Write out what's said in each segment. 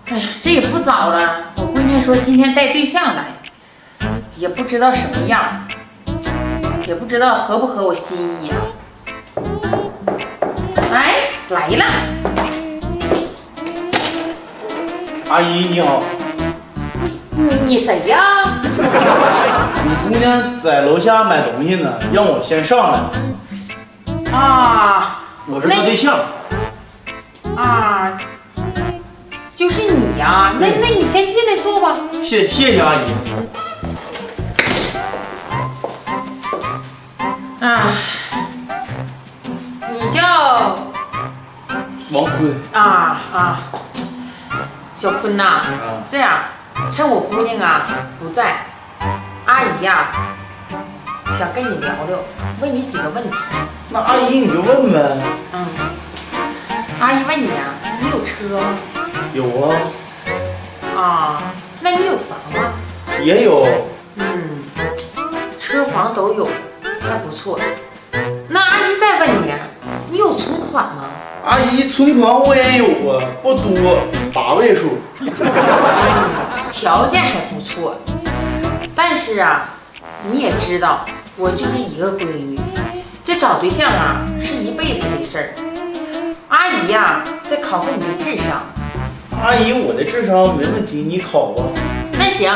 哎呀，这也不早了，我闺女说今天带对象来，也不知道什么样，也不知道合不合我心意啊。哎，来了，阿姨你好，你谁呀？你姑娘在楼下买东西呢，让我先上来。啊，我是她对象。啊，就是你呀？那你先进来坐吧。谢谢阿姨。啊，你叫王坤。小坤呐，这样，趁我姑娘啊不在，阿姨呀想跟你聊聊，问你几个问题。那阿姨你就问呗。阿姨问你啊，你有车吗？有啊。啊，那你有房吗？也有。车房都有，还不错。那阿姨再问你，你有存款吗？阿姨存款我也有啊，不多，8位数。条件还不错，但是啊，你也知道，我就是一个闺女，这找对象啊是一辈子的事儿。阿姨呀，再考考你的智商。阿姨，我的智商没问题，你考吧。那行，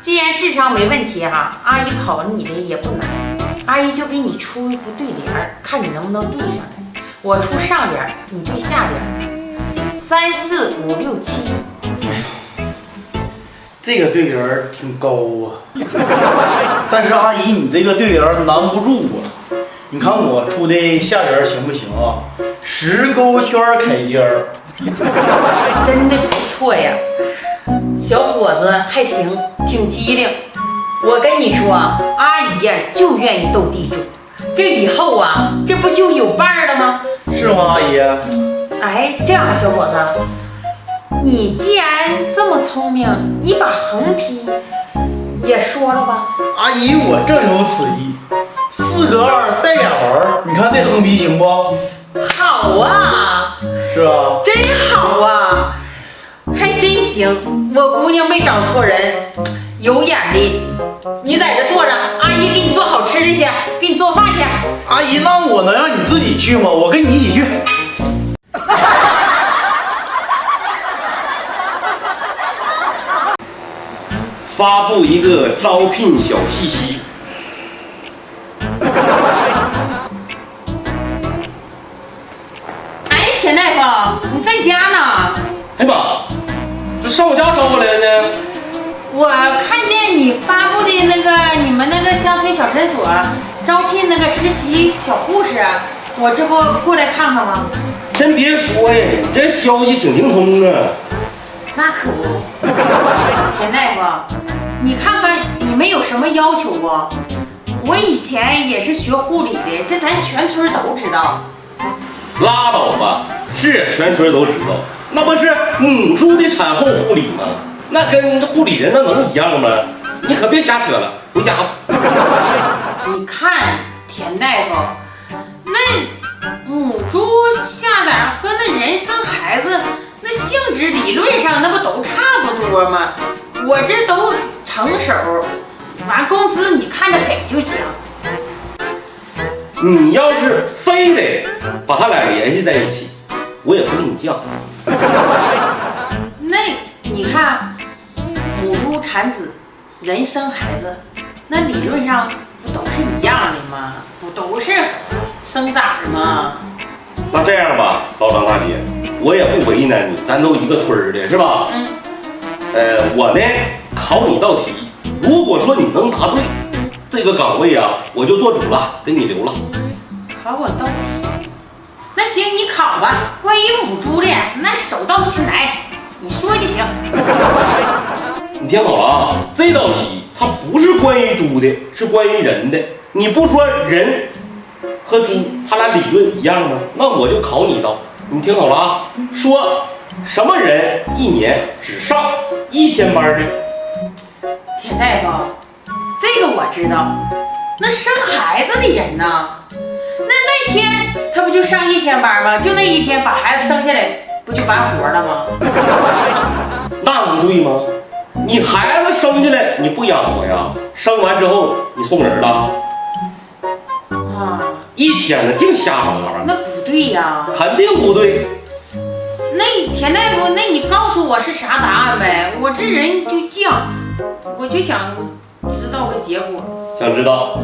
既然智商没问题哈，阿姨考你的也不难。阿姨就给你出一副对联，看你能不能对上来。我出上联，你对下联，3、4、5、6、7。这个对联挺高啊，但是阿姨你这个对联难不住啊。你看我出的下联行不行啊？10勾圈开尖儿，真的不错呀，小伙子还行，挺机灵。我跟你说，阿姨呀就愿意斗地主，这以后啊，这不就有伴儿了吗？是吗，阿姨？哎，这样啊，小伙子，你既然这么聪明，你把横批也说了吧。阿姨，我正有此意，4个2带俩玩，你看这横批行不？好啊，是吧？真好啊，还真行。我姑娘没找错人，有眼力。你在这坐着，阿姨给你做好吃的去，给你做饭去。阿姨，那我能让你自己去吗？我跟你一起去。发布一个招聘小信息。哎，田大夫，你在家呢？哎妈，这上我家找我来了呢？我看见你发布的那个你们那个乡村小诊所招聘那个实习小护士，我这不过来看看吗？真别说呀，你这消息挺灵通啊。那可不，田大夫，你看看你们有什么要求不？我以前也是学护理的，这咱全村都知道。拉倒吧，是全村都知道，那不是母猪的产后护理吗？那跟护理人那能一样吗？你可别瞎扯了，回家吧。你看田大夫，那母猪下崽和那人生孩子，那性质理论上那不都差不多吗？我这都成手，完工资你看着给就行。你要是非得把他俩联系在一起，我也不给你犟。那你看，母猪产子，人生孩子，那理论上不都是一样的吗？不都是生崽吗？那这样吧，老张大姐，我也不为难你，咱都一个村的，是吧？我呢考你道题，如果说你能答对，这个岗位啊我就做主了，给你留了。考我道题，那行你考吧。关于母猪的，那手到擒来，你说就行。你听好了啊，这道题它不是关于猪的，是关于人的。你不说人和猪它俩理论一样吗？那我就考你一道。你听好了啊，说什么人一年只上1天班呢？田大夫，这个我知道。那生孩子的人呢？那天他不就上1天班吗？就那1天把孩子生下来，不就完活了吗？对吗？你孩子生下来你不养活呀？生完之后你送人了？啊，一天呢净瞎忙活，那不对呀。肯定不对。那田大夫，那你告诉我是啥答案呗？我这人就犟，我就想知道个结果。想知道？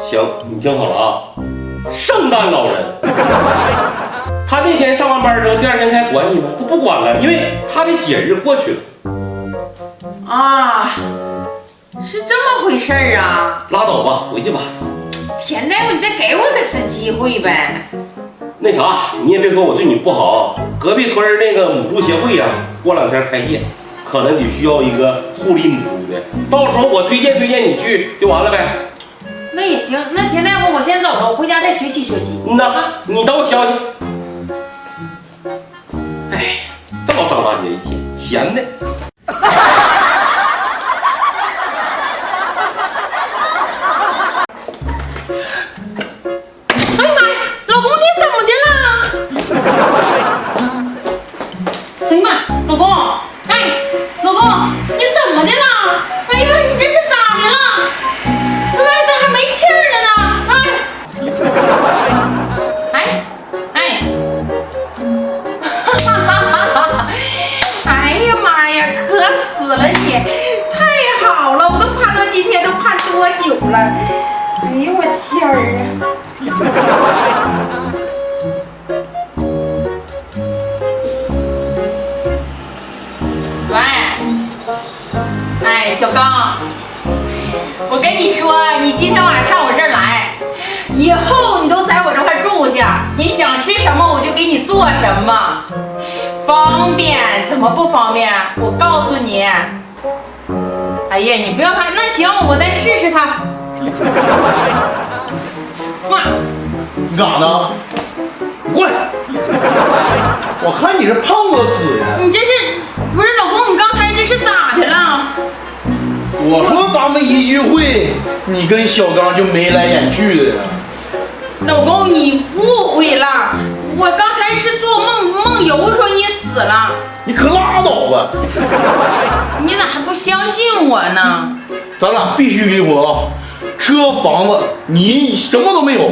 行，你听好了啊，圣诞老人，他那天上完班之后，第二天才管你们，他不管了，因为他的节日过去了。啊，是这么回事儿啊？拉倒吧，回去吧。田大夫，你再给我个次机会呗。那啥，你也别说我对你不好，隔壁村那个母猪协会呀，过两天开业，可能得需要一个护理母猪的，到时候我推荐你去就完了呗。那也行，那田大夫，我先走了，我回家再学习学习。那你等我消息。哎，这老张大姐一天闲的。哎呀妈呀，老公你怎么的啦？哎呀妈，老公，哎，老公你怎么的啦？哎呀妈，你这是咋的了？哎妈，咋还没气儿了呢？哎呀妈呀，可死了你！太好了，我都盼到今天，都盼多久了？哎呦我天儿啊！喂，哎，小刚，我跟你说，你今天晚上上我这儿来，以后你都在我这块住下，你想吃什么我就给你做什么，方便怎么不方便？我告诉你，哎呀，你不要怕，那行，我再试试它。妈，你干啥呢？你过来！我看你是胖子死的。你这是不是老公？你刚才这是咋的了？我说咱们一聚会，你跟小刚就眉来眼去的。老公，你误会了，我刚才是做梦游说你死了。你可拉倒吧！你咋还不相信我呢？咱俩必须离婚啊！车房子你什么都没有。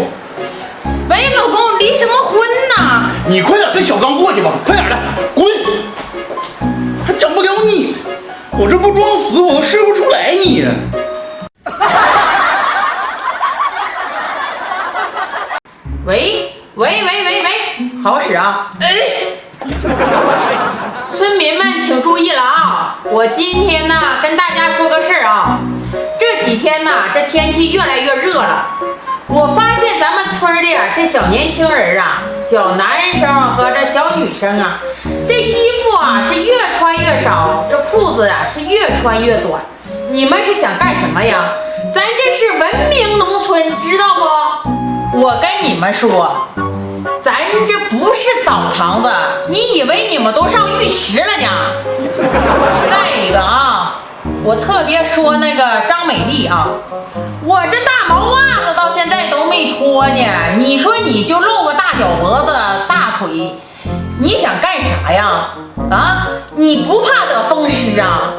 喂，老公，离什么婚呢？你快点跟小刚过去吧，快点的，滚！还整不了你，我这不装死我都试不出来你。喂，好使啊！哎，村民们请注意了啊！我今天呢跟大家说个事儿啊，这几天呢这天气越来越热了。我发现咱们村里啊，这小年轻人啊，小男生和这小女生啊，这衣服啊是越穿越少，这裤子啊是越穿越短。你们是想干什么呀？咱这是文明农村，知道不？我跟你们说，咱这不是澡堂子，你以为你们都上浴池了呢？再一个啊，我特别说那个张美丽啊，我这大毛袜子到现在都没脱呢，你说你就露个大脚脖子、大腿，你想干啥呀？啊，你不怕得风湿啊？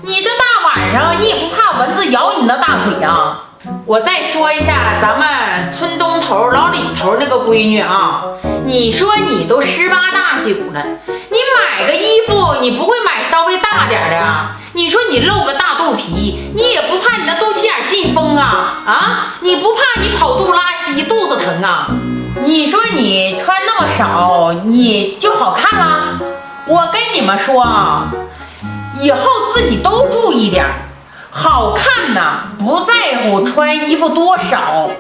你这大晚上你也不怕蚊子咬你那大腿啊？我再说一下咱们村东头老李头那个闺女啊，你说你都18、8、9了，你买个衣服你不会买稍微大点的啊？你说你露个大肚皮，你也不怕你那肚脐眼进风啊？啊，你不怕你跑肚拉稀肚子疼啊？你说你穿那么少，你就好看啦？我跟你们说啊，以后自己都注意点，好看呐，不在乎穿衣服多少，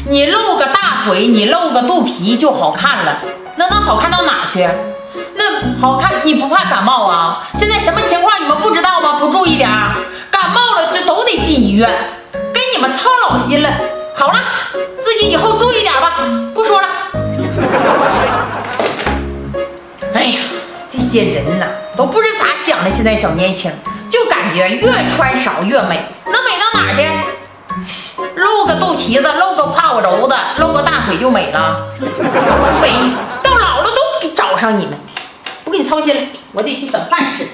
你露个大腿，你露个肚皮就好看了，那能好看到哪去？那好看你不怕感冒啊？现在什么情况你们不知道吗？不注意点，感冒了就都得进医院，跟你们操老心了。好了，自己以后注意点吧，不说了。哎呀，这些人呐，都不知咋想的，现在小年轻就感觉越穿少越美，能美到哪去？露个肚脐子，露个胯骨轴子，露个大腿就美了，美到老了都找上你们。不跟你操心了，我得去整饭吃。